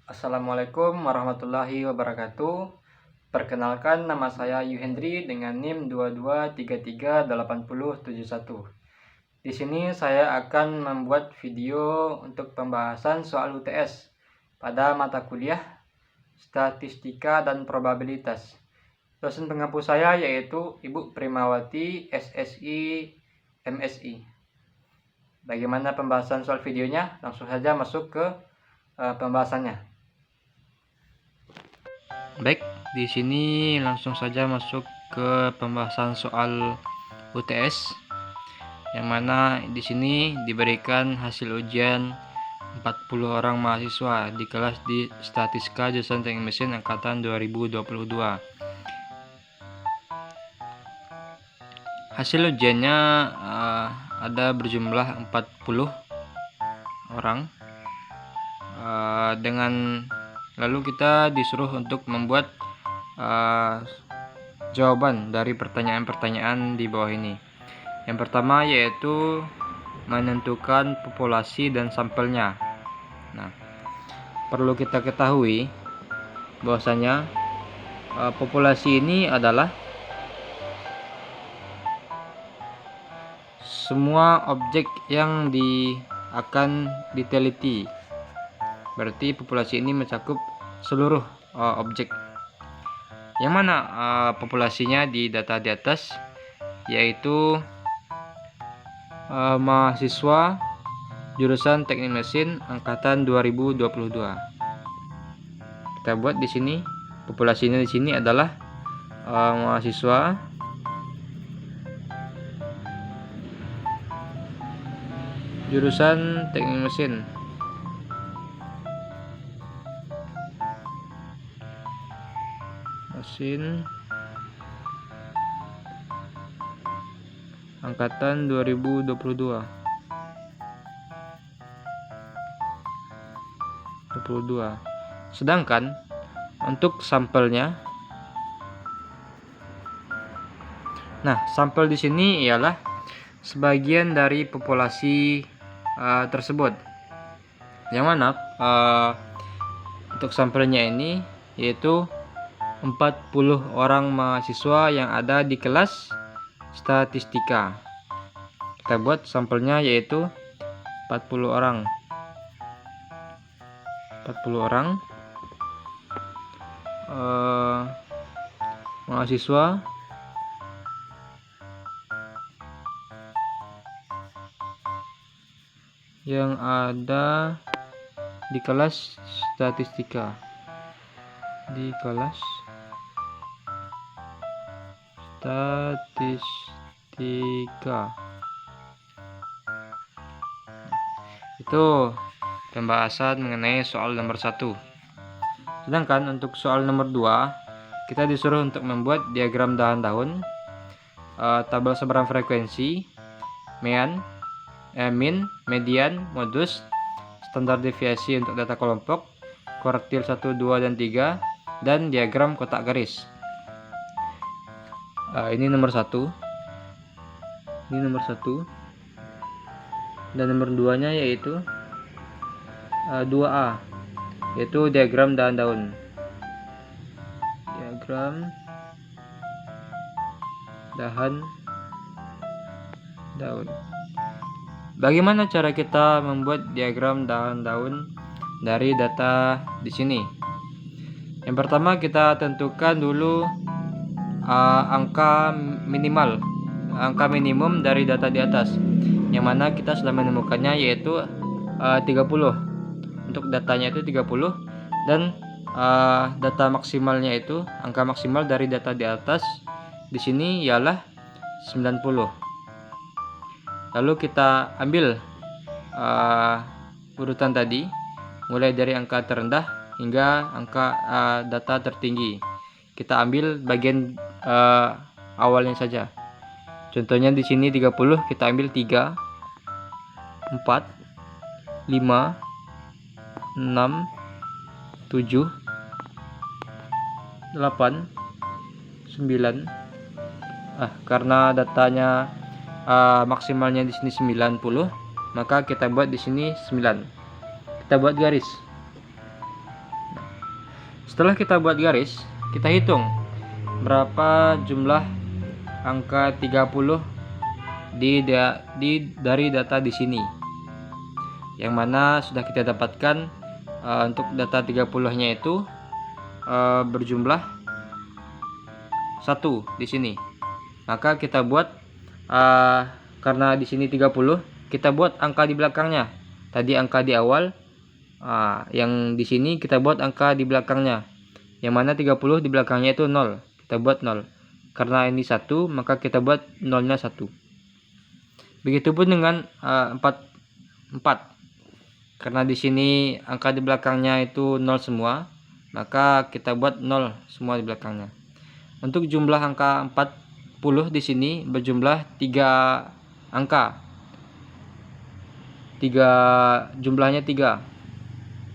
Assalamualaikum warahmatullahi wabarakatuh. Perkenalkan, nama saya Yuhendri dengan NIM 22338071. Di sini saya akan membuat video untuk pembahasan soal UTS pada mata kuliah Statistika dan Probabilitas. Dosen pengampu saya yaitu Ibu Primawati, SSI, MSI. Bagaimana pembahasan soal videonya? Langsung saja masuk ke pembahasannya. Baik, di sini langsung saja masuk ke pembahasan soal UTS, yang mana di sini diberikan hasil ujian 40 orang mahasiswa di kelas di Statistika jurusan Teknik Mesin angkatan 2022. Hasil ujiannya ada berjumlah 40 orang. Lalu kita disuruh untuk membuat jawaban dari pertanyaan-pertanyaan di bawah ini. Yang pertama yaitu menentukan populasi dan sampelnya. Nah, perlu kita ketahui bahwasanya populasi ini adalah semua objek yang akan diteliti. Berarti populasi ini mencakup seluruh objek. Yang mana populasinya di data di atas yaitu mahasiswa jurusan Teknik Mesin angkatan 2022. Kita buat di sini populasinya di sini adalah mahasiswa jurusan Teknik Mesin angkatan 2022. Sedangkan untuk sampelnya, sampel di sini ialah sebagian dari populasi tersebut. Yang mana untuk sampelnya ini yaitu 40 orang mahasiswa yang ada di kelas statistika. Kita buat sampelnya yaitu 40 orang. 40 orang mahasiswa yang ada di kelas statistika. Di kelas statistika. Itu pembahasan mengenai soal nomor 1. Sedangkan untuk soal nomor 2, kita disuruh untuk membuat diagram dahan-daun, tabel sebaran frekuensi, min, median, modus, standar deviasi untuk data kelompok, kuartil 1, 2, dan 3, dan diagram kotak garis. Ini nomor 1. Ini nomor 1. Dan nomor 2-nya yaitu 2A, yaitu diagram dahan-daun. Diagram dahan-daun. Bagaimana cara kita membuat diagram dahan-daun dari data di sini? Yang pertama, kita tentukan dulu angka minimum dari data di atas, yang mana kita sudah menemukannya yaitu 30. Untuk datanya itu 30, dan data maksimalnya itu angka maksimal dari data di atas di sini ialah 90. Lalu kita ambil urutan tadi mulai dari angka terendah hingga angka data tertinggi. Kita ambil bagian awalnya saja. Contohnya di sini 30, kita ambil 3, 4, 5, 6, 7, 8, 9. Karena datanya maksimalnya di sini 90, maka kita buat di sini 9. Kita buat garis. Setelah kita buat garis, kita hitung berapa jumlah angka 30 dari data di sini, yang mana sudah kita dapatkan untuk data 30-nya itu berjumlah 1 di sini. Maka kita buat karena di sini 30, kita buat angka di belakangnya. Tadi angka di awal, yang di sini kita buat angka di belakangnya. Yang mana 30 di belakangnya itu 0. Kita buat 0. Karena ini 1, maka kita buat 0-nya 1. Begitupun dengan 4. Karena di sini angka di belakangnya itu 0 semua, maka kita buat 0 semua di belakangnya. Untuk jumlah angka 40 di sini berjumlah 3 angka. Jumlahnya 3.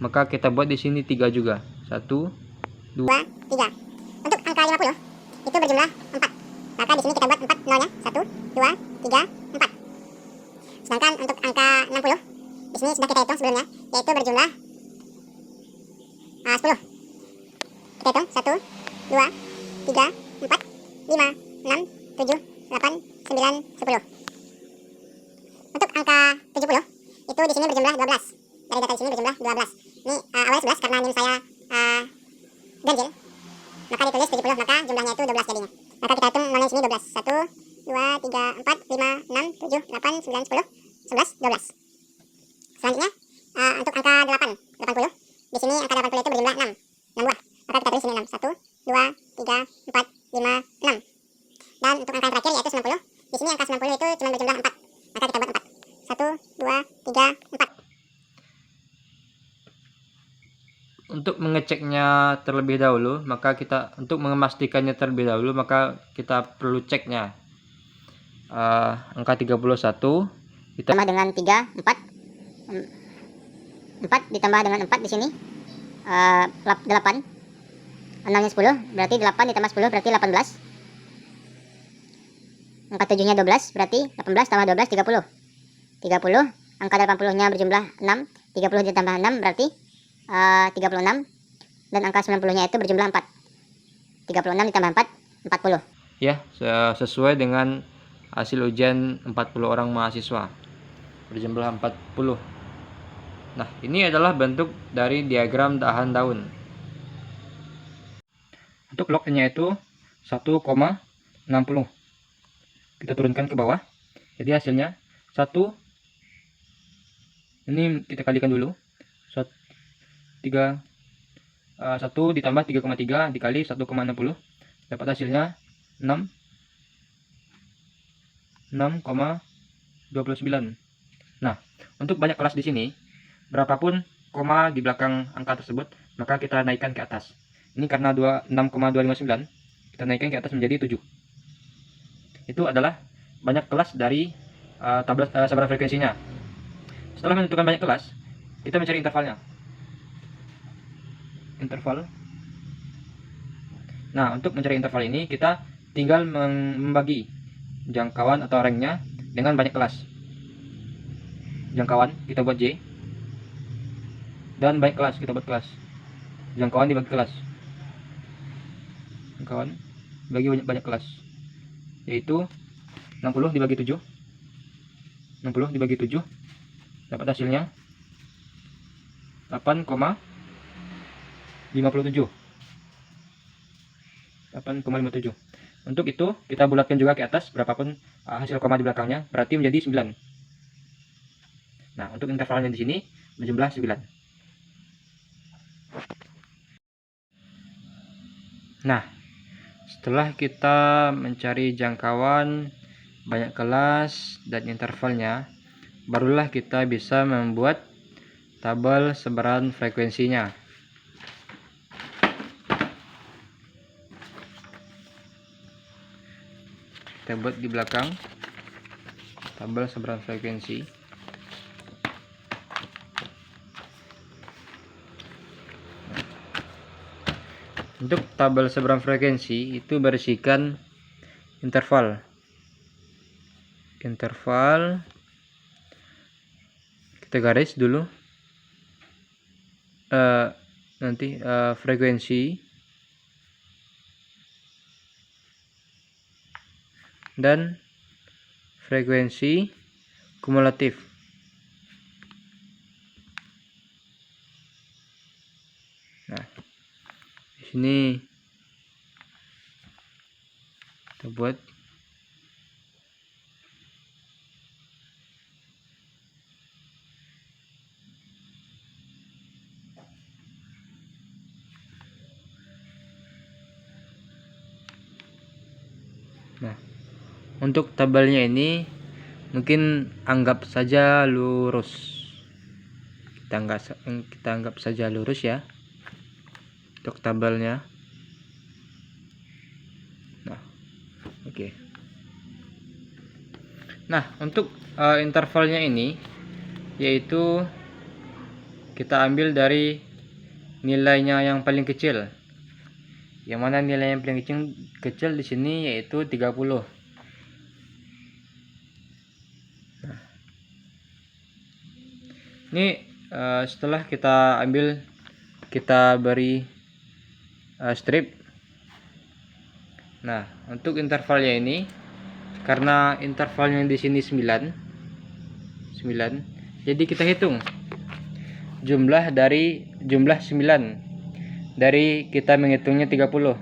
Maka kita buat di sini 3 juga. 1, 2, 3. Untuk angka 50 itu berjumlah 4. Maka di sini kita buat 4 nolnya. 1, 2, 3, 4. Sedangkan untuk angka 60 di sini sudah kita hitung sebelumnya, yaitu berjumlah 10. Kita hitung 1, 2, 3, 4, 5, 6, 7, 8, 9, 10. Untuk angka 70 itu di sini berjumlah 12. Dari data di sini berjumlah 12. Ini awalnya 11 karena ini saya ganjil. Maka ditulis 70, maka jumlahnya itu 12 jadinya. Maka kita hitung nolnya di sini 12. 1, 2, 3, 4, 5, 6, 7, 8, 9, 10, 11, 12. Selanjutnya untuk angka 80. Di sini angka 80 itu berjumlah 6 buah. Maka kita tulis sini 6. 1, 2, 3, 4, 5, 6. Dan untuk angka yang terakhir yaitu 90. Di sini angka 90 itu cuma berjumlah 4. Maka kita buat 4. 1, 2, 3, 4. Untuk mengeceknya terlebih dahulu, untuk memastikannya terlebih dahulu, maka kita perlu ceknya. Angka 31 ditambah dengan 3, 4. 4 ditambah dengan 4 di sini 8. 6-nya 10, berarti 8 ditambah 10 berarti 18. Angka 7-nya 12, berarti 18 tambah 12 30. 30, angka 80-nya berjumlah 6. 30 ditambah 6 berarti 36. Dan angka 90-nya itu berjumlah 4. 36 ditambah 4, 40. Ya, sesuai dengan hasil ujian 40 orang mahasiswa. Berjumlah 40. Nah, ini adalah bentuk dari diagram dahan daun. Untuk log-nya itu 1,60. Kita turunkan ke bawah. Jadi hasilnya 1. Ini kita kalikan dulu. 1 ditambah 3,3 dikali 1,60. Dapat hasilnya 6,29. Nah, untuk banyak kelas di sini, berapapun koma di belakang angka tersebut, maka kita naikkan ke atas. Ini karena 6,259, kita naikkan ke atas menjadi 7. Itu adalah banyak kelas dari sasaran frekuensinya. Setelah menentukan banyak kelas, kita mencari intervalnya. Interval. Nah, untuk mencari interval ini, kita tinggal membagi jangkauan atau ranknya dengan banyak kelas. Jangkauan kita buat J, dan banyak kelas kita buat kelas. Jangkauan dibagi kelas. Jangkauan bagi banyak kelas, yaitu 60 dibagi 7. 60 dibagi 7 dapat hasilnya 8,57. 8,57. Untuk itu kita bulatkan juga ke atas berapapun hasil koma di belakangnya, berarti menjadi 9. Nah, untuk intervalnya di sini berjumlah 9. Nah, setelah kita mencari jangkauan, banyak kelas, dan intervalnya, barulah kita bisa membuat tabel sebaran frekuensinya. Kita buat di belakang tabel sebaran frekuensi. Untuk tabel sebaran frekuensi itu berisikan interval. Kita garis dulu nanti frekuensi dan frekuensi kumulatif. Nah, di sini kita buat untuk tabelnya ini mungkin anggap saja lurus. Kita anggap saja lurus ya untuk tabelnya. Nah, oke. Nah, untuk intervalnya ini yaitu kita ambil dari nilainya yang paling kecil. Yang mana nilai yang paling kecil di sini yaitu 30. Nah, ini setelah kita ambil, kita beri strip. Nah, untuk intervalnya ini, karena intervalnya di sini 9, jadi kita hitung jumlah 9 dari kita menghitungnya 30,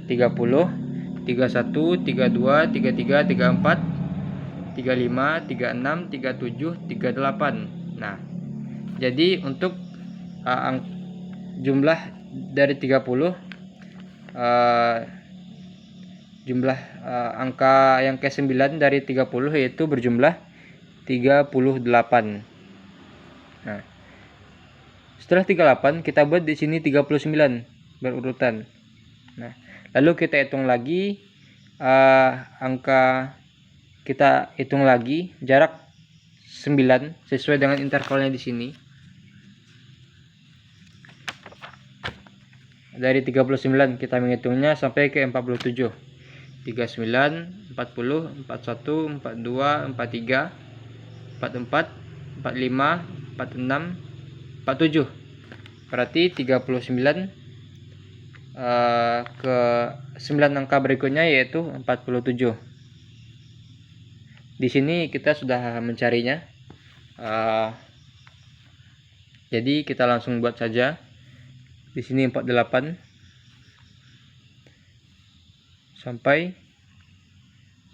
31, 32, 33, 34, 35, 36, 37, 38. Nah, jadi untuk jumlah dari 30, jumlah angka yang ke-9 dari 30 yaitu berjumlah 38. Nah, setelah 38 kita buat di sini 39 berurutan. Nah, lalu kita hitung lagi kita hitung lagi jarak 9 sesuai dengan intervalnya di sini. Dari 39 kita menghitungnya sampai ke 47. 39, 40, 41, 42, 43, 44, 45, 46, 47. Berarti 39 ke 9 angka berikutnya yaitu 47. Di sini kita sudah mencarinya. Jadi kita langsung buat saja. Di sini 48 sampai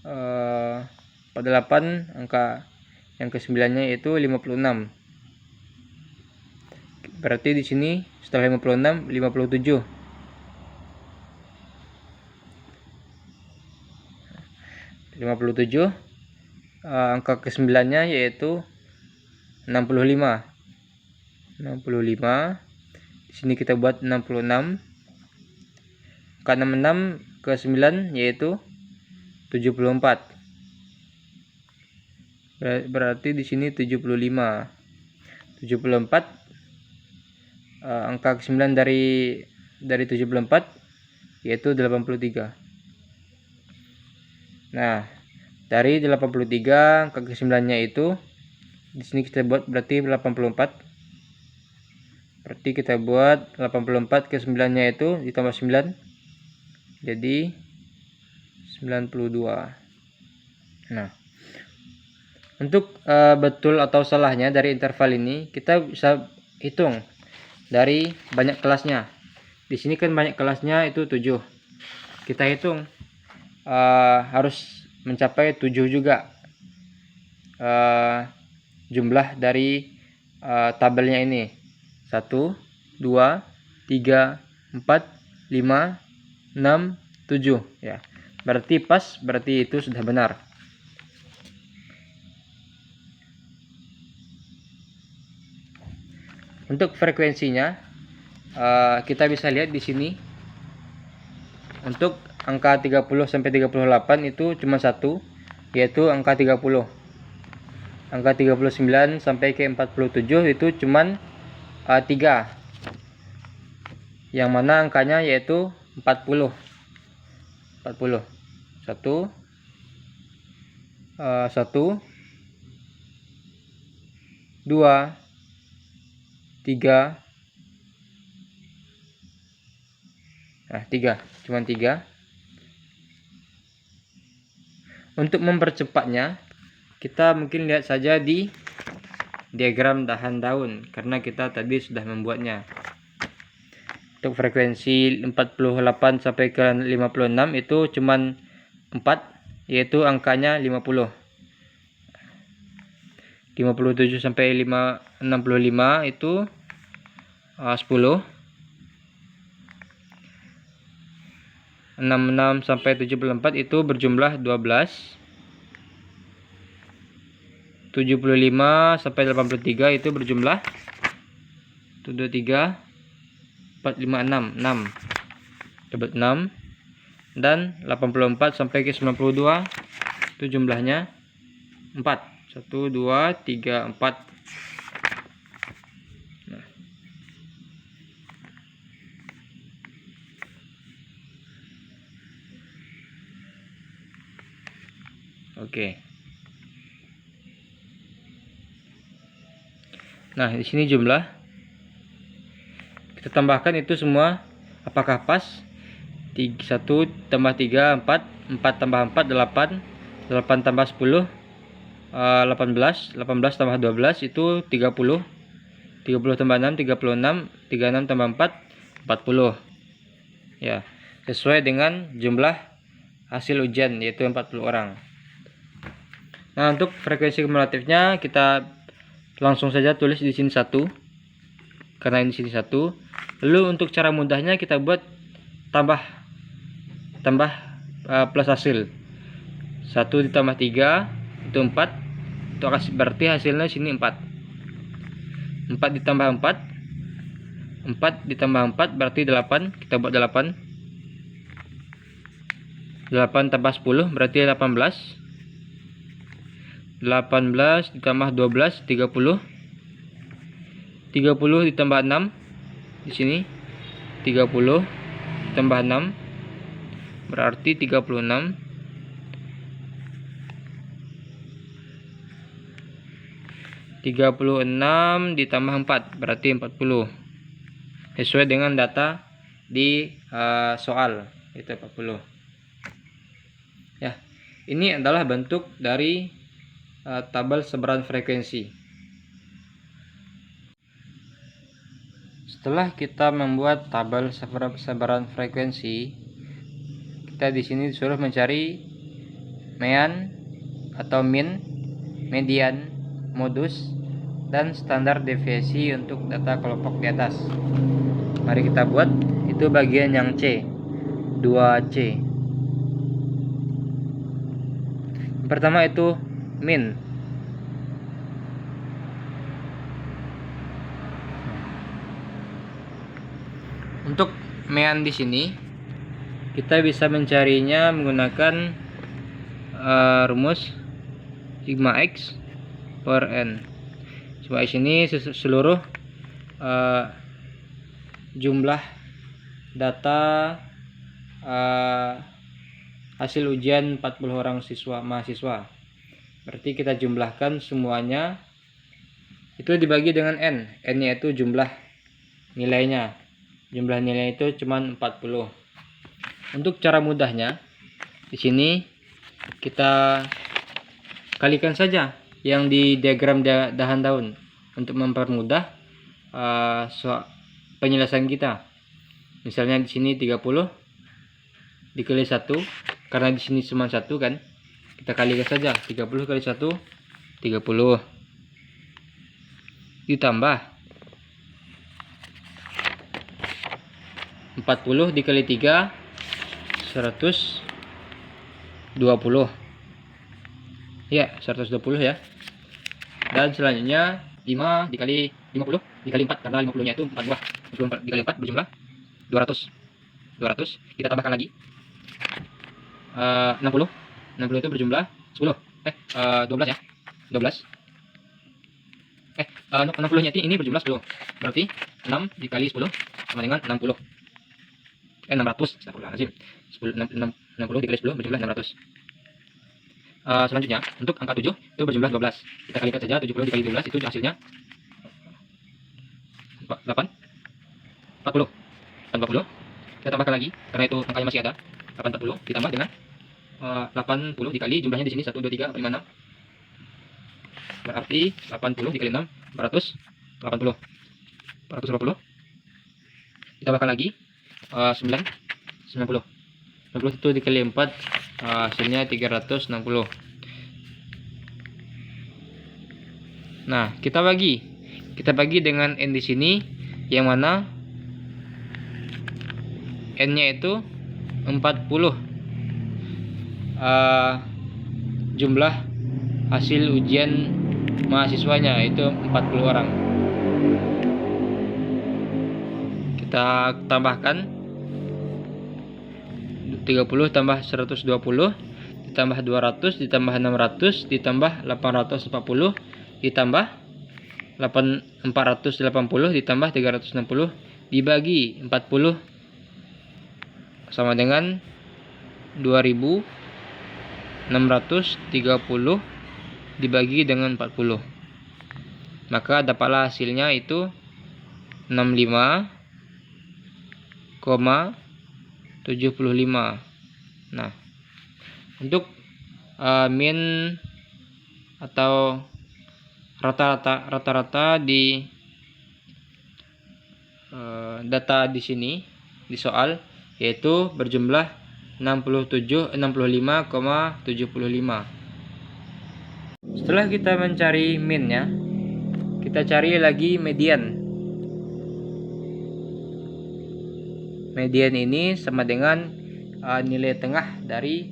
48 angka yang ke-9-nya yaitu 56. Berarti di sini setelah 56 57. Angka ke-9-nya yaitu 65. Di sini kita buat 66. Angka 66 ke 9 yaitu 74. Berarti di sini 75. 74 angka ke-9 dari 74 yaitu 83. Nah, dari 83 angka ke-9-nya itu di sini kita buat berarti 84. Berarti kita buat 84 ke 9-nya itu ditambah 9 jadi 92. Nah, untuk betul atau salahnya dari interval ini kita bisa hitung dari banyak kelasnya. Di sini kan banyak kelasnya itu 7. Kita hitung harus mencapai 7 juga jumlah dari tabelnya ini. 1, 2, 3, 4, 5, 6, 7 ya. Berarti pas, berarti itu sudah benar. Untuk frekuensinya kita bisa lihat di sini. Untuk angka 30 sampai 38 itu cuma satu, yaitu angka 30. Angka 39 sampai ke 47 itu cuman 3. Yang mana angkanya yaitu 40. 1 2 3 Nah, 3, cuma 3. Untuk mempercepatnya, kita mungkin lihat saja di diagram dahan daun, karena kita tadi sudah membuatnya. Untuk frekuensi 48 sampai ke 56 itu cuman 4, yaitu angkanya 50. 57 sampai 65 itu 10. 66 sampai 74 itu berjumlah 12. 75 sampai 83 itu berjumlah 23, 4, 5, 6 dapat 6. Dan 84 sampai ke 92 itu jumlahnya 4. 1, 2, 3, 4. Nah. Oke. Nah, di sini jumlah. Kita tambahkan itu semua. Apakah pas? 1 tambah 3, 4. 4 tambah 4, 8. 8 tambah 10, 18. 18 tambah 12 itu 30. 30 tambah 6, 36. 36 tambah 4, 40. Ya, sesuai dengan jumlah hasil ujian, yaitu 40 orang. Nah, untuk frekuensi kumulatifnya kita langsung saja tulis di sini 1, karena ini sini 1. Lalu untuk cara mudahnya kita buat tambah plus hasil. 1 ditambah 3 itu 4. Itu berarti hasilnya sini 4. 4 ditambah 4. 4 ditambah 4 berarti 8. Kita buat 8. 8 tambah 10 berarti 18. 18 ditambah 12, 30. 30 ditambah 6 di sini 30 ditambah 6 berarti 36. 36 ditambah 4 berarti 40. Sesuai dengan data di soal, itu 40. Ya, ini adalah bentuk dari tabel sebaran frekuensi. Setelah kita membuat tabel sebaran frekuensi, kita di sini disuruh mencari mean atau min, median, modus, dan standar deviasi untuk data kelompok di atas. Mari kita buat. Itu bagian yang C, 2C. Yang pertama itu min. Untuk mean di sini kita bisa mencarinya menggunakan rumus sigma x per n. Sigma x ini seluruh jumlah data hasil ujian 40 orang mahasiswa. Berarti kita jumlahkan semuanya, itu dibagi dengan n. N yaitu jumlah nilainya. Jumlah nilai itu cuma 40. Untuk cara mudahnya, di sini kita kalikan saja yang di diagram dahan daun untuk mempermudah penyelesaian kita. Misalnya di sini 30 dikali 1, karena di sini cuma 1 kan. Kita kalikan saja 30 kali 1 30 ditambah 40 dikali 3 120. Ya, 120 ya. Dan selanjutnya 5 dikali 50 dikali 4, karena 50 nya itu 4 buah. 54 dikali 4 berjumlah 200. Kita tambahkan lagi 60 itu berjumlah 10. 12 ya. 12. 60 nya ini berjumlah 10. Berarti 6 dikali 10 sama dengan 60. 600. Astagfirullahaladzim. 60 dikali 10 berjumlah 600. Selanjutnya untuk angka 7 itu berjumlah 12. Kita kalikan saja 70 dikali 12 itu hasilnya 8 40. 40 Kita tambahkan lagi karena itu angkanya masih ada. 840 ditambah dengan 80 dikali jumlahnya di sini 1 2 3 4 5 6. Berarti 80 dikali 6 480. 480. Ditambahkan lagi 9 90. 90 itu dikali 4 hasilnya 360. Nah, kita bagi dengan n di sini, yang mana n-nya itu 40. Jumlah hasil ujian mahasiswanya itu 40 orang. Kita tambahkan 30 tambah 120 ditambah 200 ditambah 600 ditambah 840 ditambah 480 ditambah 360 dibagi 40 sama dengan 2630 dibagi dengan 40. Maka dapatlah hasilnya itu 65,75. Nah, untuk min atau rata-rata di data di sini di soal yaitu berjumlah 65,75. Setelah kita mencari min-nya, kita cari lagi median. Median ini sama dengan nilai tengah dari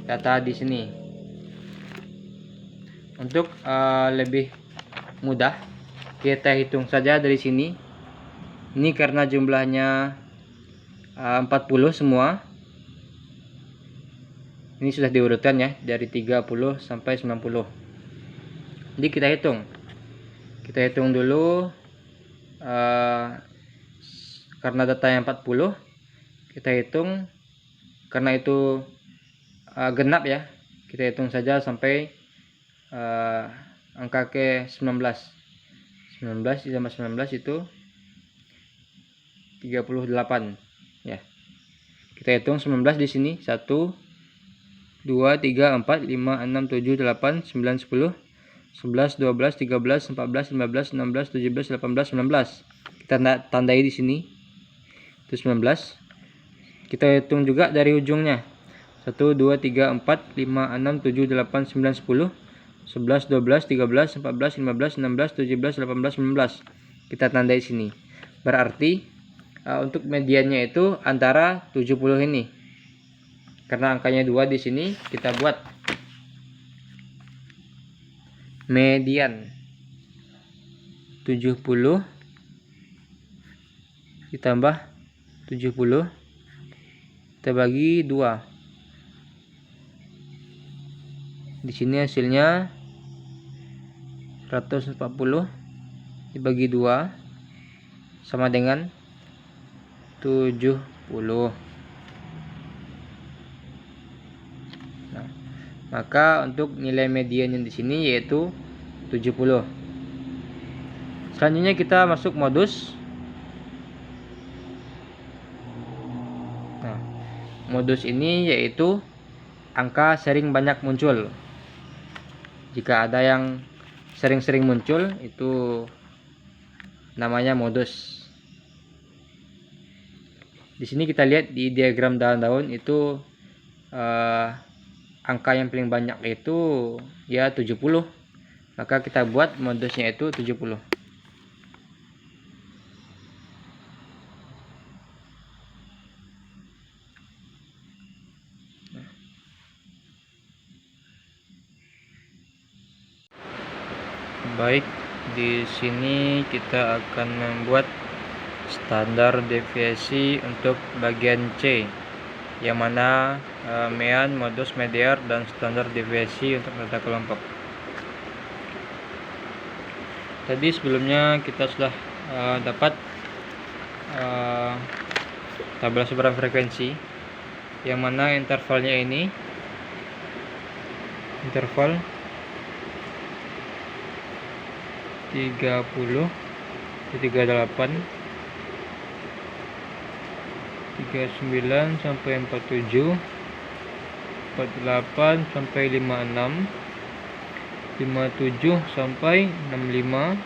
data di sini. Untuk lebih mudah, kita hitung saja dari sini. Ini karena jumlahnya 40 semua. Ini sudah diurutkan ya, dari 30 sampai 90. Jadi kita hitung. Kita hitung dulu karena datanya 40, kita hitung karena itu genap ya. Kita hitung saja sampai angka ke 19. 19 ditambah 19 itu 38 ya. Kita hitung 19 di sini 1 2 3 4 5 6 7 8 9 10 11 12 13 14 15 16 17 18 19. Kita tandai di sini itu 19. Kita hitung juga dari ujungnya 1 2 3 4 5 6 7 8 9 10 11 12 13 14 15 16 17 18 19. Kita tandai sini. Berarti untuk mediannya itu antara 70 ini. Karena angkanya 2 di sini, kita buat median 70 ditambah 70 kita bagi 2. Di sini hasilnya 140 dibagi 2 sama dengan 70. Nah, maka untuk nilai mediannya di sini yaitu 70. Selanjutnya kita masuk modus. Nah, modus ini yaitu angka sering banyak muncul. Jika ada yang sering-sering muncul itu namanya modus. Di sini kita lihat di diagram daun-daun itu angka yang paling banyak itu ya 70. Maka kita buat modusnya itu 70. Baik, di sini kita akan membuat standar deviasi untuk bagian C, yang mana mean, modus, median, dan standar deviasi untuk data kelompok. Tadi sebelumnya kita sudah dapat tabel sebaran frekuensi, yang mana intervalnya ini interval 30 38 39 sampai 47, 48 sampai 56, 57 sampai 65,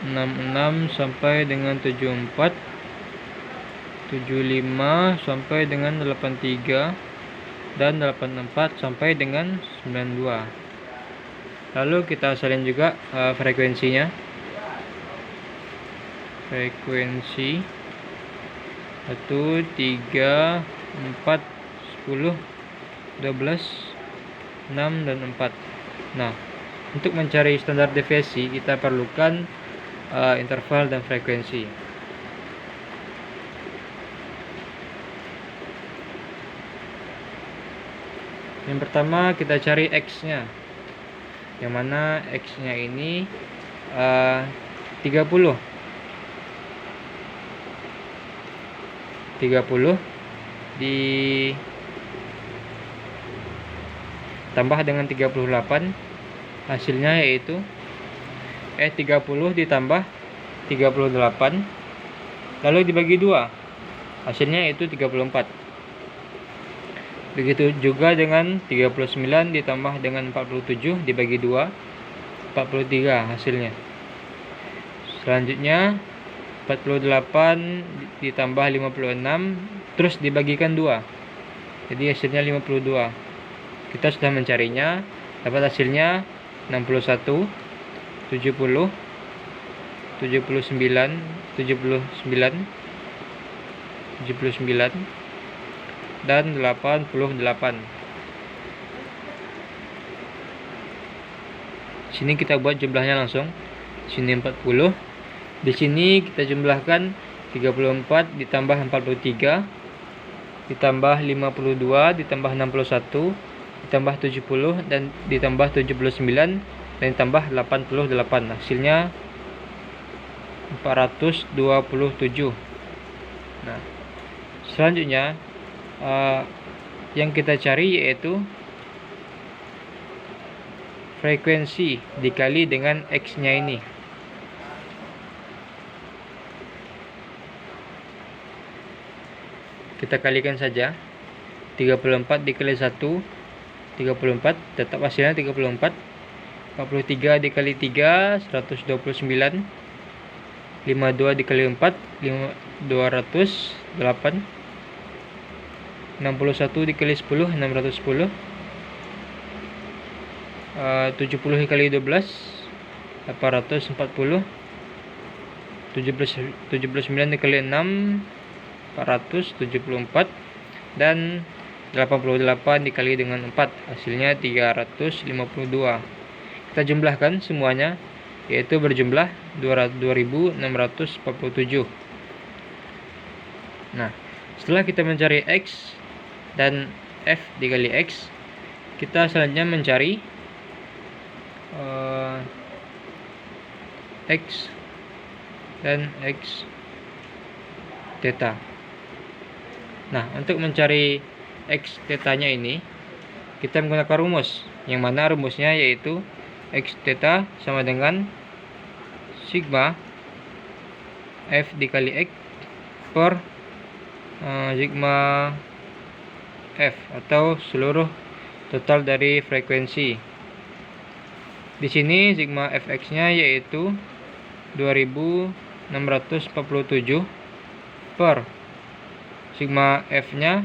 66 sampai dengan 74, 75 sampai dengan 83, dan 84 sampai dengan 92. Lalu kita salin juga frekuensinya. Frekuensi 1, 3, 4, 10, 12, 6, dan 4. Nah, untuk mencari standar deviasi kita perlukan interval dan frekuensi. Yang pertama kita cari X-nya, yang mana X-nya ini 30 ditambah dengan 38, hasilnya yaitu 30 ditambah 38 lalu dibagi 2, hasilnya yaitu 34. Begitu juga dengan 39 ditambah dengan 47 dibagi 2, 43 hasilnya. Selanjutnya 48 ditambah 56 terus dibagikan 2, jadi hasilnya 52. Kita sudah mencarinya, dapat hasilnya 61, 70, 79, 79, dan 88. Sini kita buat jumlahnya langsung. Sini 40. Di sini kita jumlahkan 34 ditambah 43 ditambah 52 ditambah 61 ditambah 70 dan ditambah 79 dan ditambah 88. Hasilnya 427. Nah, selanjutnya yang kita cari yaitu frekuensi dikali dengan X-nya ini. Kita kalikan saja. 34 dikali 1, 34, tetap hasilnya 34. 43 dikali 3, 129. 52 dikali 4, 208. 61 dikali 10, 610. 70 dikali 12, 840. 79 dikali 6, 474, dan 88 dikali dengan 4, hasilnya 352. Kita jumlahkan semuanya, yaitu berjumlah 2647. Nah, setelah kita mencari X dan F dikali X, kita selanjutnya mencari X dan X theta. Nah, untuk mencari X theta-nya ini kita menggunakan rumus, yang mana rumusnya yaitu X theta sama dengan sigma F dikali X per sigma F, atau seluruh total dari frekuensi. Di sini sigma Fx-nya yaitu 2647 per sigma F-nya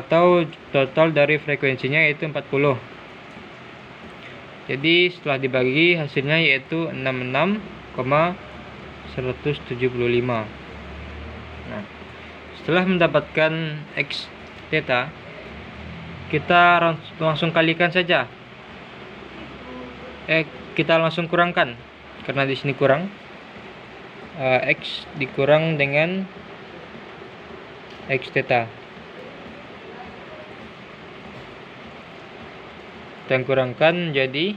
atau total dari frekuensinya yaitu 40. Jadi setelah dibagi hasilnya yaitu 66,175. Nah, setelah mendapatkan X theta, kita langsung kalikan saja. Kita langsung kurangkan, karena di sini kurang. X dikurang dengan X theta. Kita kurangkan jadi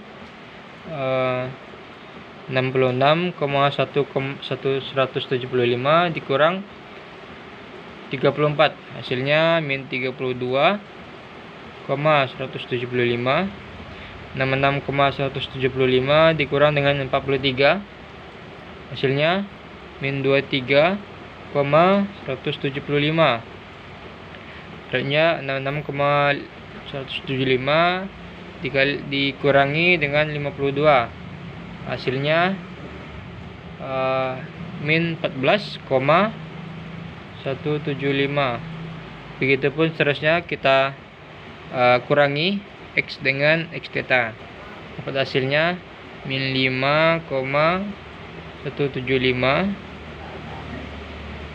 66,175 dikurang 34, hasilnya min 32,175. 66,175 dikurang dengan 43, hasilnya min 23,175. Beratnya 66,175 dikurangi dengan 52. Hasilnya min 14,175. Begitupun seterusnya kita kurangi X dengan X theta. Dapat hasilnya min 5,175,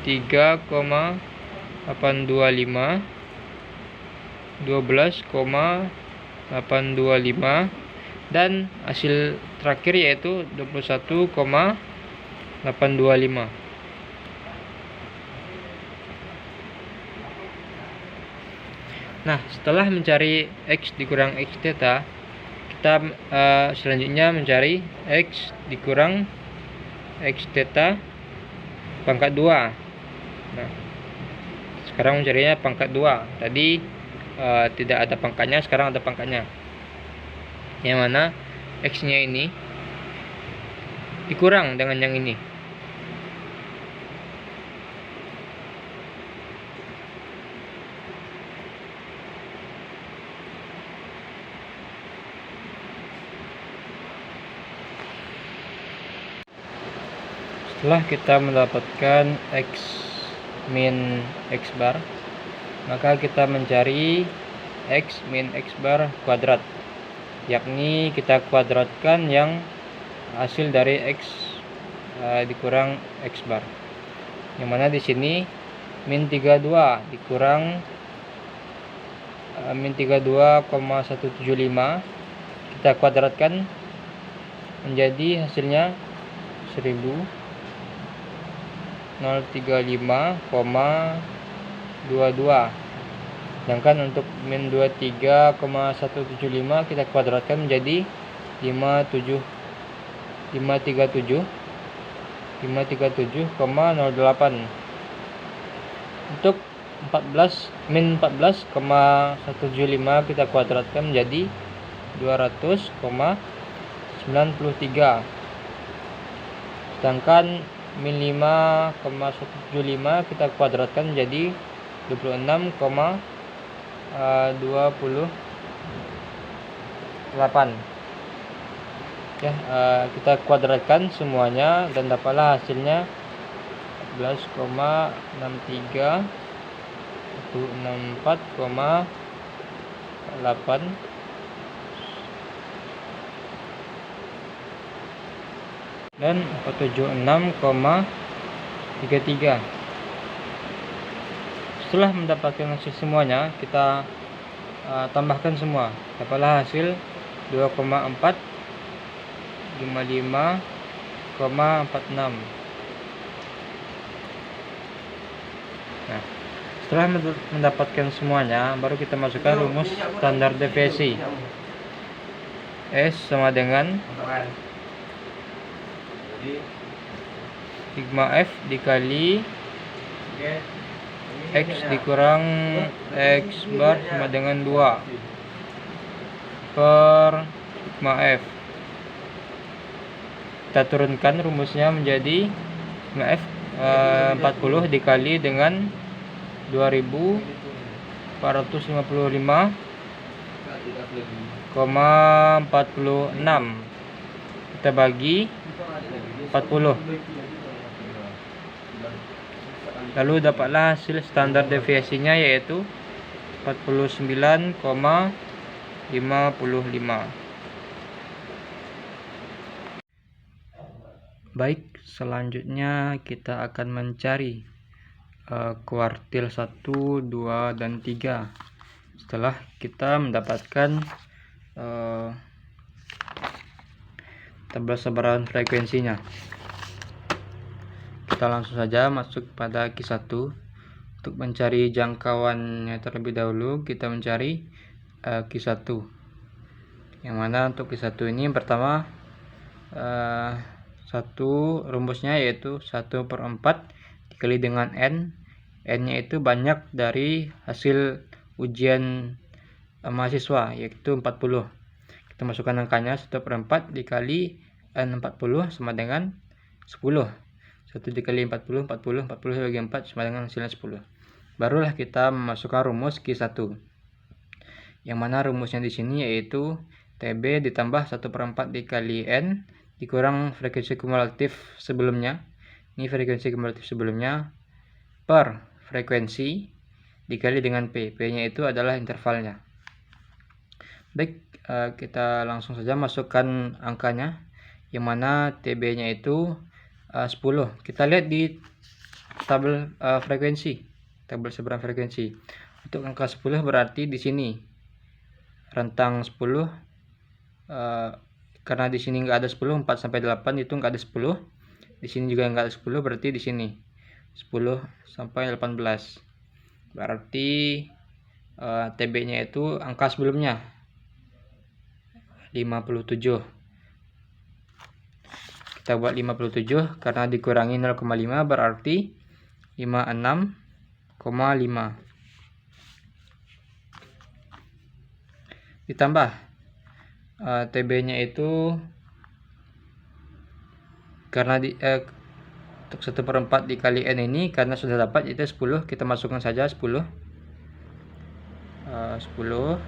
3,825, 12,825, dan hasil terakhir yaitu 21,825. Nah, setelah mencari X dikurang X theta, kita selanjutnya mencari X dikurang X theta pangkat 2. Nah, sekarang mencarinya pangkat 2. Tadi tidak ada pangkatnya, sekarang ada pangkatnya. Yang mana X-nya ini dikurang dengan yang ini. Setelah kita mendapatkan X min X bar, maka kita mencari X min X bar kuadrat, yakni kita kuadratkan yang hasil dari X dikurang X bar, yang mana di sini min 32 dikurang min 32,175 kita kuadratkan menjadi hasilnya 1035,22. Sedangkan untuk min 23,175 kita kuadratkan menjadi 537,08. Untuk min 14,175 kita kuadratkan menjadi 200,93. Sedangkan min 5,175 kita kuadratkan menjadi 26,28. Ya, kita kuadratkan semuanya dan dapatlah hasilnya 14,63, 164,8, dan 46,33. Setelah mendapatkan hasil semuanya, kita tambahkan semua. Dapatlah hasil 2,4, 55,46. Nah, setelah mendapatkan semuanya, baru kita masukkan rumus standar deviasi. S sama dengan sigma F dikali X dikurang X bar sama dengan 2 per sigma F. Kita turunkan rumusnya menjadi sigma F 40 dikali dengan 2455,46. Kita bagi 40. Lalu dapatlah hasil standar deviasinya yaitu 49,55. Baik, selanjutnya kita akan mencari kuartil 1, 2, dan 3. Setelah kita mendapatkan tabel sebaran frekuensinya, kita langsung saja masuk pada Q1. Untuk mencari jangkauannya terlebih dahulu, kita mencari Q1, yang mana untuk Q1 ini pertama satu rumusnya yaitu 1/4 dikali dengan N. N-nya itu banyak dari hasil ujian mahasiswa, yaitu 40. Kita masukkan angkanya 1/4 dikali N40 sama dengan 10. 1 dikali 40 bagi 4 sama dengan hasilnya 10. Barulah kita memasukkan rumus Q1. Yang mana rumusnya di sini yaitu TB ditambah 1/4 dikali N dikurang frekuensi kumulatif sebelumnya. Ini frekuensi kumulatif sebelumnya per frekuensi dikali dengan P. P-nya itu adalah intervalnya. Baik, kita langsung saja masukkan angkanya. Yang mana TB-nya itu 10. Kita lihat di tabel frekuensi, tabel seberang frekuensi. Untuk angka 10 berarti di sini rentang 10, karena di sini nggak ada 10, 4 sampai 8 itu nggak ada 10. Di sini juga nggak ada 10, berarti di sini 10 sampai 18. Berarti TB-nya itu angka sebelumnya 57. Kita buat 57 karena dikurangi 0,5 berarti 56,5. Ditambah TB-nya itu karena untuk 1/4 dikali N ini karena sudah dapat itu 10, kita masukkan saja 10. 10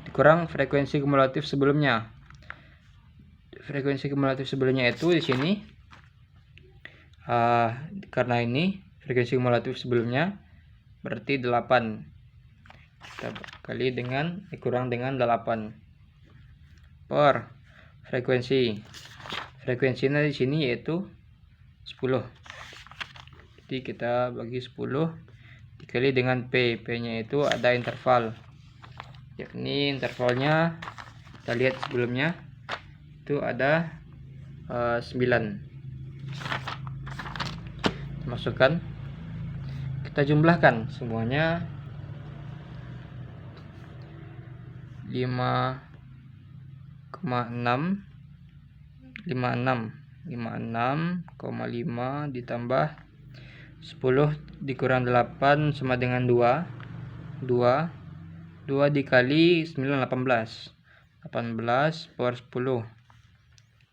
dikurang frekuensi kumulatif sebelumnya. Frekuensi kumulatif sebelumnya itu di sini karena ini frekuensi kumulatif sebelumnya berarti 8. Kita kali dengan dikurang dengan 8 per frekuensi. Frekuensinya di sini yaitu 10. Jadi kita bagi 10 dikali dengan P. P-nya itu ada interval. Yakni intervalnya kita lihat sebelumnya itu ada 9. Masukkan, kita jumlahkan semuanya 56,5 ditambah 10 dikurang 8 sama dengan 2 dikali 9 18 per 10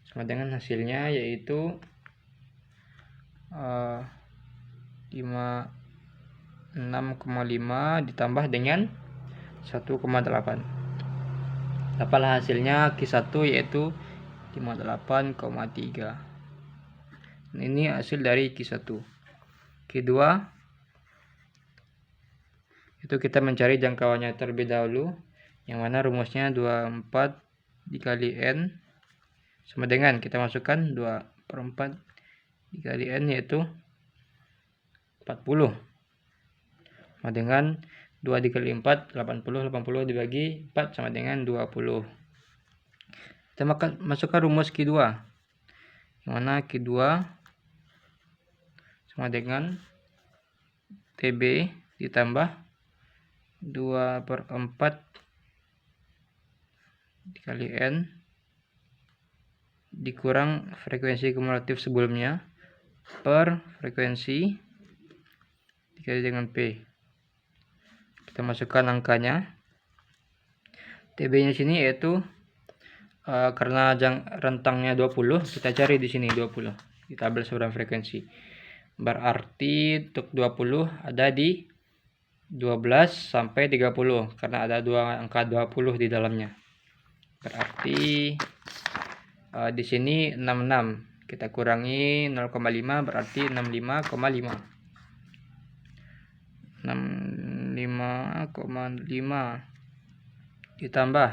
sama dengan hasilnya yaitu 56,5 ditambah dengan 1,8. Dapatlah hasilnya Q1 yaitu 58,3. Ini hasil dari Q1. Q2 itu kita mencari jangkauannya terlebih dahulu, yang mana rumusnya 24 dikali N sama dengan kita masukkan 2/4 dikali N yaitu 40 sama dengan 2 dikali 4 80 dibagi 4 sama dengan 20. Kita masukkan rumus Q2, yang mana Q2 sama dengan TB ditambah 2/4 dikali N dikurang frekuensi kumulatif sebelumnya per frekuensi dikali dengan P. Kita masukkan angkanya. TB-nya sini yaitu karena rentangnya 20, kita cari di sini 20 di tabel seberang frekuensi. Berarti untuk 20 ada di 12 sampai 30 karena ada dua angka 20 di dalamnya. Berarti di sini 66. Kita kurangi 0,5 berarti 65,5. 65,5 ditambah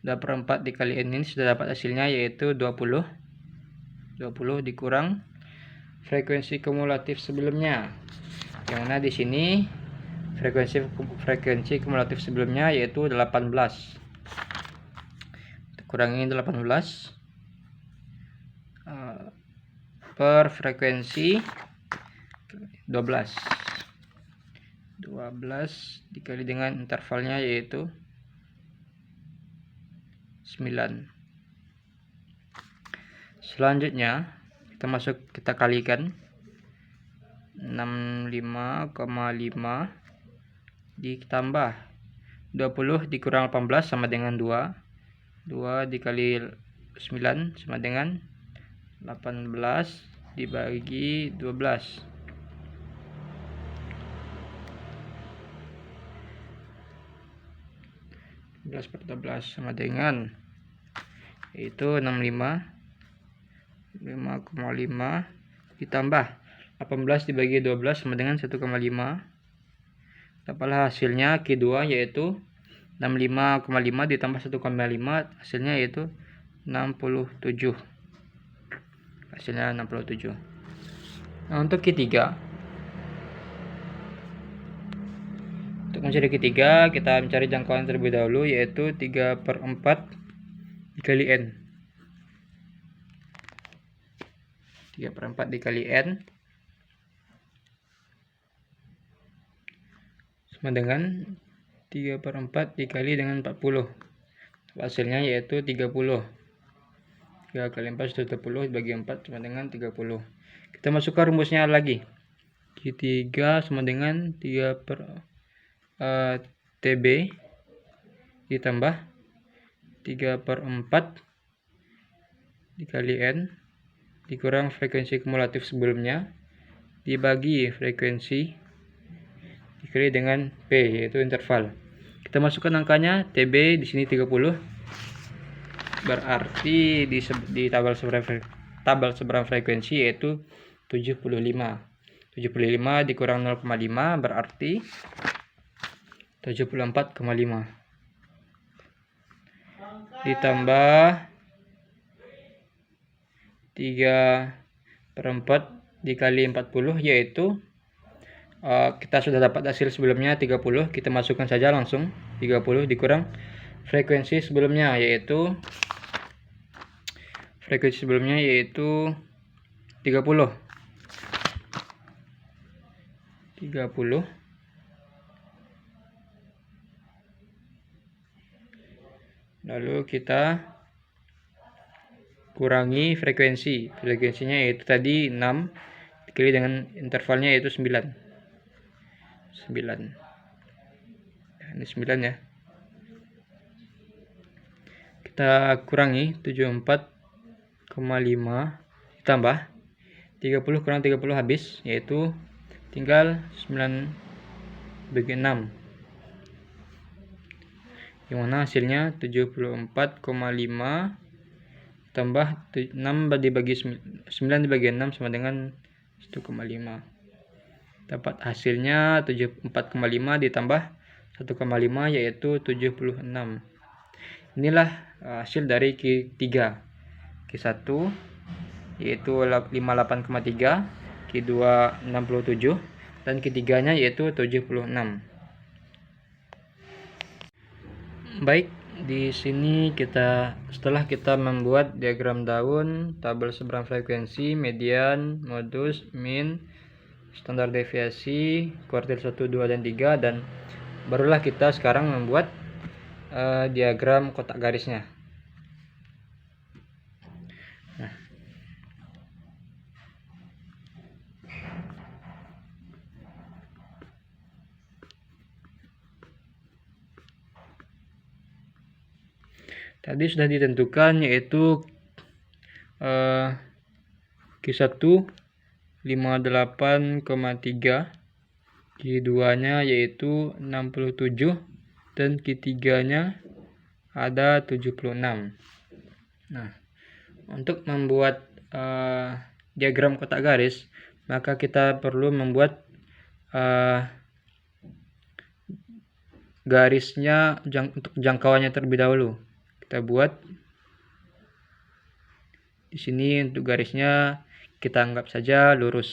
2/4 dikali N ini sudah dapat hasilnya yaitu 20 dikurang frekuensi kumulatif sebelumnya, yang mana di sini frekuensi kumulatif sebelumnya yaitu 18. Kita kurangi 18 per frekuensi 12 dikali dengan intervalnya yaitu 9. Selanjutnya kita kalikan 65,5 ditambah 20 dikurang 18 sama dengan 2 dikali 9 sama dengan 18 dibagi 12. 12/12 sama dengan itu 5,5 ditambah 18 dibagi 12 sama dengan 1,5. Dapatlah hasilnya Q2 yaitu 65,5 ditambah 1,5, hasilnya yaitu 67. Hasilnya 67. Nah, untuk Q3, untuk mencari Q3 kita mencari jangkauan terlebih dahulu yaitu 3/4 dikali N. 3/4 dikali N sama dengan 3/4 dikali dengan 40. Hasilnya yaitu 30. 3 kali 4 sudah 30 dibagi 4 sama dengan 30. Kita masukkan rumusnya lagi. Q3 sama dengan 3/TB ditambah 3/4 dikali N dikurang frekuensi kumulatif sebelumnya dibagi frekuensi dikali dengan P yaitu interval. Kita masukkan angkanya. TB di sini 30. Berarti di tabel seberang frekuensi yaitu 75. 75 dikurang 0,5 berarti 74,5. Ditambah 3/4 dikali 40 yaitu kita sudah dapat hasil sebelumnya 30. Kita masukkan saja langsung 30 dikurang frekuensi sebelumnya yaitu 30. 30. Lalu kita kurangi frekuensinya yaitu tadi 6 dikali dengan intervalnya yaitu 9. Ini 9 ya. Kita kurangi 74,5 ditambah 30 kurang 30 habis yaitu tinggal 9/6. Yang mana hasilnya 74,5 tambah 9 dibagi 6 sama dengan 1,5. Dapat hasilnya 74,5 ditambah 1,5 yaitu 76. Inilah hasil dari Q3. Q1 yaitu 58,3, Q2 67 dan Q3-nya yaitu 76. Baik, di sini setelah kita membuat diagram daun, tabel seberang frekuensi, median, modus, min, standar deviasi, kuartil 1, 2, dan 3, dan barulah kita sekarang membuat diagram kotak garisnya. Nah, tadi sudah ditentukan yaitu Q1 58,3, Q2-nya yaitu 67 dan Q3-nya ada 76. Nah, untuk membuat diagram kotak garis, maka kita perlu membuat garisnya untuk jangkauannya terlebih dahulu. Kita buat di sini untuk garisnya kita anggap saja lurus.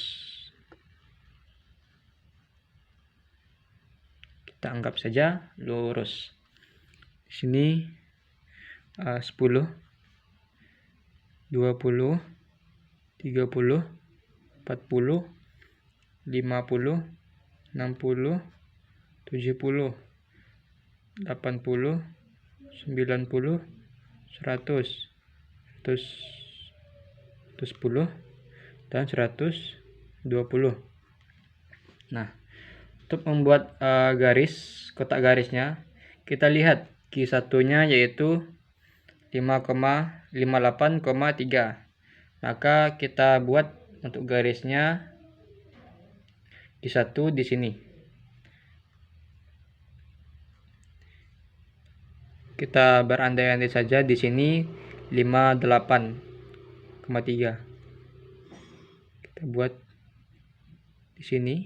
Kita anggap saja lurus. Di sini 10, 20, 30, 40, 50, 60, 70, 80, 90, 100, 110 dan 120. Nah, untuk membuat garis kotak garisnya, kita lihat Q1-nya yaitu 5,58,3. Maka kita buat untuk garisnya Q1 di sini. Kita berandai-andai saja di sini 58,3. Kita buat di sini.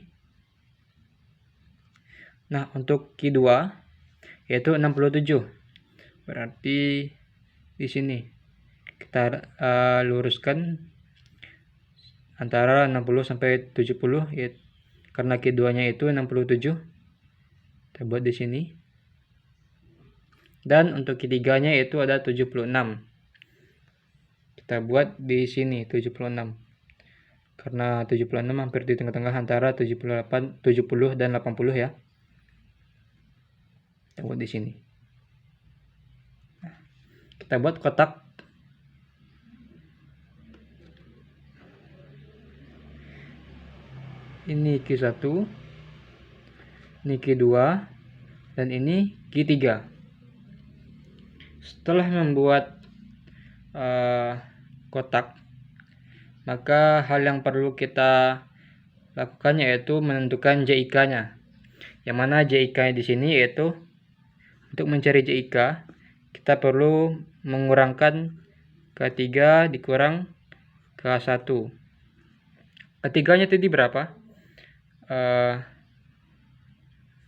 Nah, untuk Q2 yaitu 67. Berarti di sini kita luruskan antara 60 sampai 70 ya, karena Q2-nya itu 67. Kita buat di sini. Dan untuk Q3-nya itu ada 76. Kita buat di sini 76. Karena 76 hampir di tengah-tengah antara 70 dan 80 ya. Kita buat di sini. Nah, kita buat kotak. Ini Q1, ini Q2, dan ini Q3. Setelah membuat kotak, maka hal yang perlu kita lakukan yaitu menentukan JIK-nya. Yang mana JIK di sini yaitu untuk mencari JIK kita perlu mengurangkan K3 dikurang K1. K3-nya tadi berapa?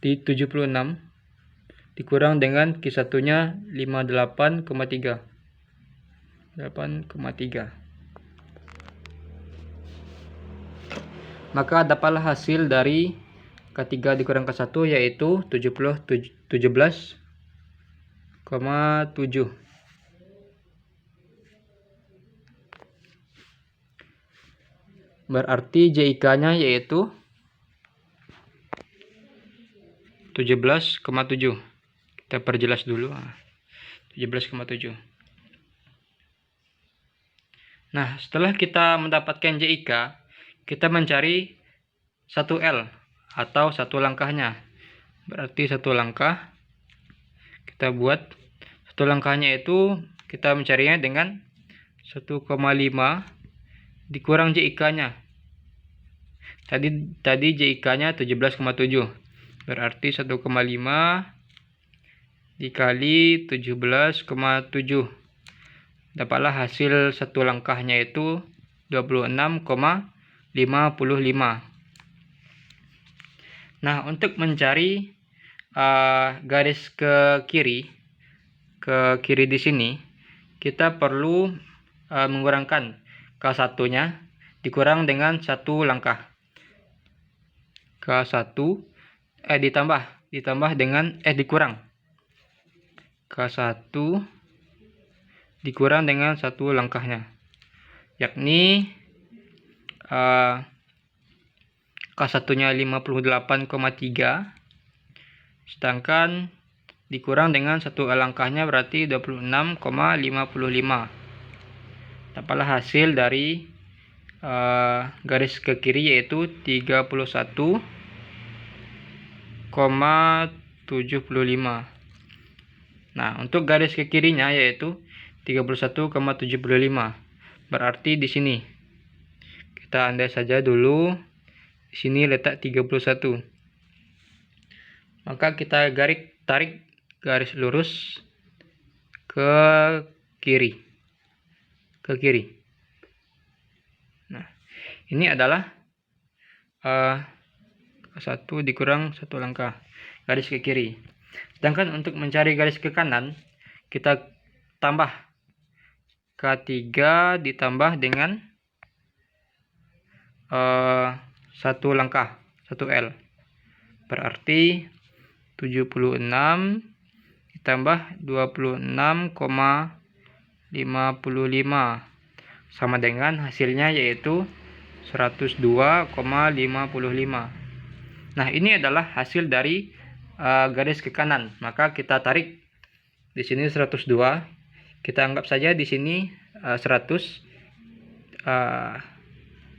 Di 76 dikurang dengan Q1-nya 58,3. 8,3. Maka dapatlah hasil dari K3 dikurang K1 yaitu 17,7. Berarti JIK-nya yaitu 17,7. Kita perjelas dulu. 17,7. Nah, setelah kita mendapatkan JIK, kita mencari 1L atau satu langkahnya. Berarti satu langkah kita buat. Satu langkahnya itu kita mencarinya dengan 1,5 dikurang JIK-nya. Tadi JIK-nya 17,7. Berarti 1,5 dikali 17,7. Dapatlah hasil satu langkahnya itu 26,55. Nah, untuk mencari garis ke kiri di sini, kita perlu mengurangkan K1-nya dikurang dengan satu langkah. K1 ditambah dengan dikurang. K1 dikurang dengan satu langkahnya, yakni K1-nya 58,3, sedangkan dikurang dengan satu langkahnya berarti 26,55. Dapatlah hasil dari garis ke kiri yaitu 31,75. Nah, untuk garis ke kirinya yaitu 31,75. Berarti di sini kita andai saja dulu di sini letak 31. Maka kita tarik garis lurus ke kiri. Nah, ini adalah 1 dikurang satu langkah garis ke kiri. Sedangkan untuk mencari garis ke kanan, kita tambah K3 ditambah dengan satu langkah, 1L. Berarti 76 ditambah 26,55 sama dengan hasilnya yaitu 102,55. Nah, ini adalah hasil dari garis ke kanan. Maka kita tarik di sini 102. Kita anggap saja di sini 100.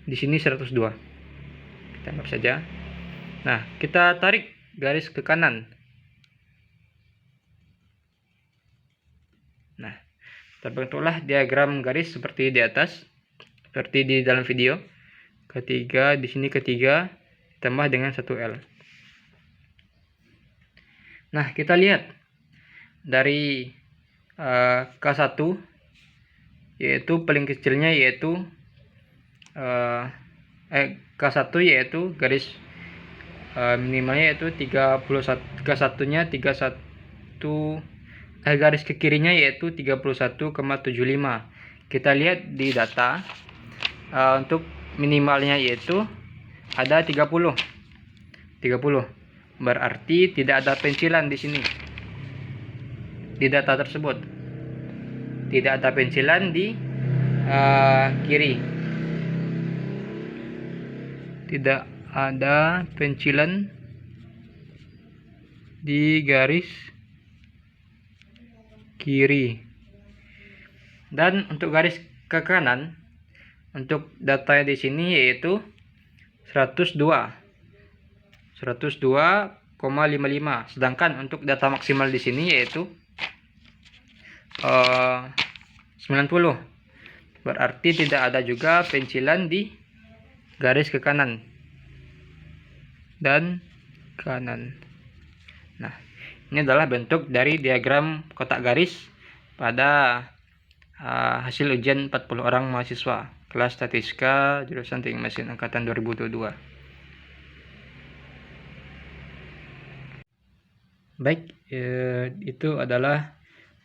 Di sini 102. Kita anggap saja. Nah, kita tarik garis ke kanan. Nah, terbentuklah diagram garis seperti di atas, seperti di dalam video. ketiga, di sini ketiga, tambah dengan 1L. Nah, kita lihat dari K1, yaitu paling kecilnya yaitu K1 yaitu garis minimalnya yaitu 31, K1-nya 31, garis ke kirinya yaitu 31,75. Kita lihat di data untuk minimalnya yaitu ada 30. Berarti tidak ada pensilan di sini. Di data tersebut tidak ada pensilan di kiri. Tidak ada pensilan di garis kiri. Dan untuk garis ke kanan, untuk data di sini yaitu 102,55. Sedangkan untuk data maksimal di sini yaitu 90. Berarti tidak ada juga pensilan di garis ke kanan dan kanan. Nah, ini adalah bentuk dari diagram kotak garis pada hasil ujian 40 orang mahasiswa kelas Statistika jurusan Teknik Mesin angkatan 2022. Baik, itu adalah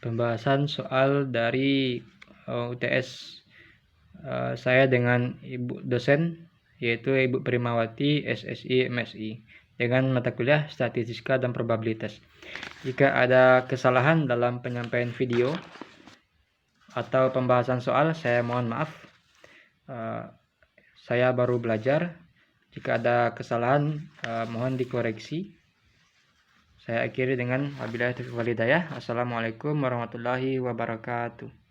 pembahasan soal dari UTS saya dengan Ibu dosen, yaitu Ibu Primawati SSI MSI, dengan mata kuliah Statistika dan Probabilitas. Jika ada kesalahan dalam penyampaian video atau pembahasan soal, saya mohon maaf. Saya baru belajar. Jika ada kesalahan, mohon dikoreksi. Saya akhiri dengan wabillahi taufiq wal hidayah. Assalamualaikum warahmatullahi wabarakatuh.